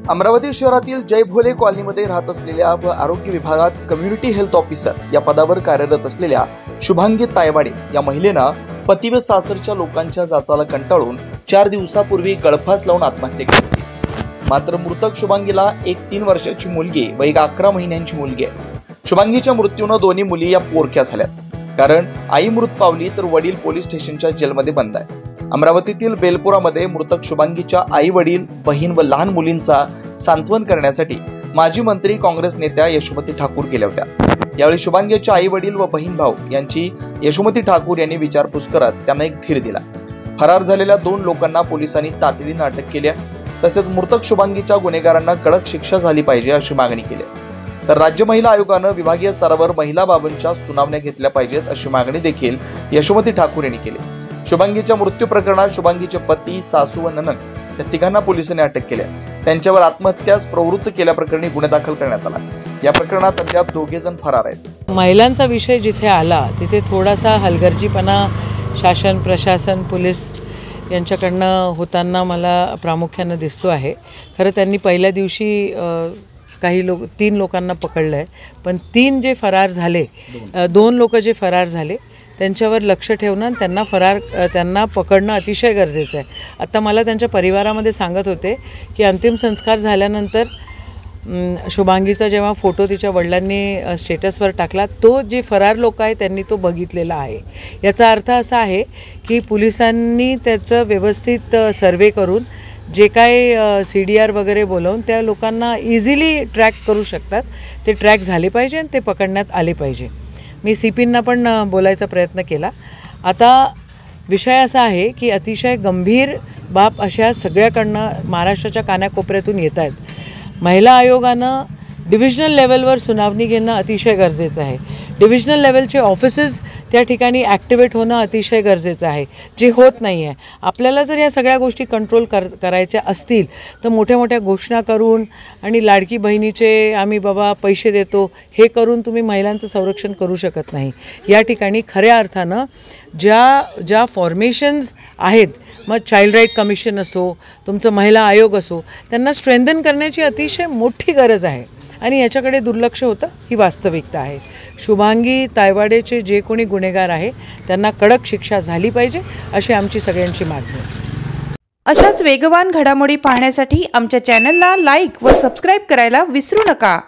अमरावती शहरातील जय भोले कॉलनीमध्ये राहत असलेल्या व आरोग्य विभागात कम्युनिटी हेल्थ ऑफिसर या पदावर कार्यरत असलेल्या शुभांगी तायवाडे या महिलेनं पती व सासरच्या लोकांच्या जाचाला कंटाळून 4 दिवसापूर्वी गळफास लावून आत्महत्या केली होती। मात्र मृतक शुभांगीला एक 3 वर्षाची मुलगी व एक 11 महिन्यांची मुलगी आहे। शुभांगीच्या मृत्यूने दोन्ही मुली या पोरक्या झाल्यात, कारण आई मृत पावली तर वडील पोलीस स्टेशनच्या जेलमध्ये बंद आहे। अमरावतीतील बेलपुरामध्ये मृतक शुभांगीच्या आई वडील बहीण व लहान मुलींचा सांत्वन करण्यासाठी माजी मंत्री काँग्रेस नेत्या यशोमती ठाकूर गेल्या होत्या। यावेळी शुभांगीच्या आई वडील व बहीण भाऊ यांची यशोमती ठाकूर यांनी विचारपूस करत त्यांना एक धीर दिला। फरार झालेल्या 2 लोकांना पोलिसांनी तातडीने अटक केली आहे। तसेच मृतक शुभांगीच्या गुन्हेगारांना कडक शिक्षा झाली पाहिजे अशी मागणी केली। तर राज्य महिला आयोगाने विभागीय स्तरावर महिला बाबींच्या सुनावण्या घेतल्या पाहिजेत अशी मागणी देखील यशोमती ठाकूर यांनी केली। शुभांगीच्या मृत्यू प्रकरणात शुभांगीचे पती, सासू व नणंद या तिघांना पोलिसांनी अटक केली आहे। त्यांच्यावर आत्महत्यास प्रवृत्त केल्याप्रकरणी गुन्हा दाखल करण्यात आला। या प्रकरणात अद्याप 2 जण फरार आहेत। महिलांचा विषय जिथे आला तिथे थोडासा हलगर्जीपणा शासन, प्रशासन, पोलीस यांच्याकडनं होताना मला प्रामुख्याने दिसतो आहे। खरं त्यांनी पहिल्या दिवशी काही 3 लोकांना पकडलं आहे, पण 3 जे फरार झाले, 2 लोक जे फरार झाले त्यांच्यावर लक्ष ठेवणं, त्यांना पकडणं अतिशय गरजेचं आहे। आता मला त्यांच्या परिवारामध्ये सांगत होते की अंतिम संस्कार झाल्यानंतर शुभांगीचा जेव्हा फोटो तिच्या वडिलांनी स्टेटसवर टाकला, तो जे फरार लोक आहे त्यांनी तो बघितलेला आहे। याचा अर्थ असा आहे की पोलिसांनी त्याचं व्यवस्थित सर्वे करून जे काय CDR वगैरे बोलवून त्या लोकांना इझिली ट्रॅक करू शकतात, ते ट्रॅक झाले पाहिजे आणि ते पकडण्यात आले पाहिजे। मी CPंना पण बोलायचा प्रयत्न केला। आता विषय असा आहे की अतिशय गंभीर बाब अशा सगळ्याकडनं महाराष्ट्राच्या कानाकोपऱ्यातून येत आहेत। महिला आयोगानं डिव्हिजनल लेवलवर सुनावणी घेणं अतिशय गरजेचं आहे। डिव्हिजनल लेवलचे ऑफिसेस त्या ठिकाणी ॲक्टिवेट होणं अतिशय गरजेचं आहे, जे होत नाही आहे। आपल्याला जर या सगळ्या गोष्टी कंट्रोल करायच्या असतील तर मोठ्या मोठ्या घोषणा करून आणि लाडकी बहिणीचे आम्ही बाबा पैसे देतो हे करून तुम्ही महिलांचं संरक्षण करू शकत नाही। या ठिकाणी खऱ्या अर्थानं ज्या फॉर्मेशन्स आहेत, मग चाइल्ड राईट कमिशन असो, तुमचं महिला आयोग असो, त्यांना स्ट्रेंथन करण्याची अतिशय मोठी गरज आहे आणि याच्याकडे दुर्लक्ष होतं, ही वास्तविकता आहे। शुभांगी तायवाडेचे जे कोणी गुन्हेगार आहे त्यांना कडक शिक्षा झाली पाहिजे अशी आमची सगळ्यांची मागणी आहे। अशाच वेगवान घडामोडी पाहण्यासाठी आमच्या चॅनलला लाईक व सबस्क्राईब करायला विसरू नका।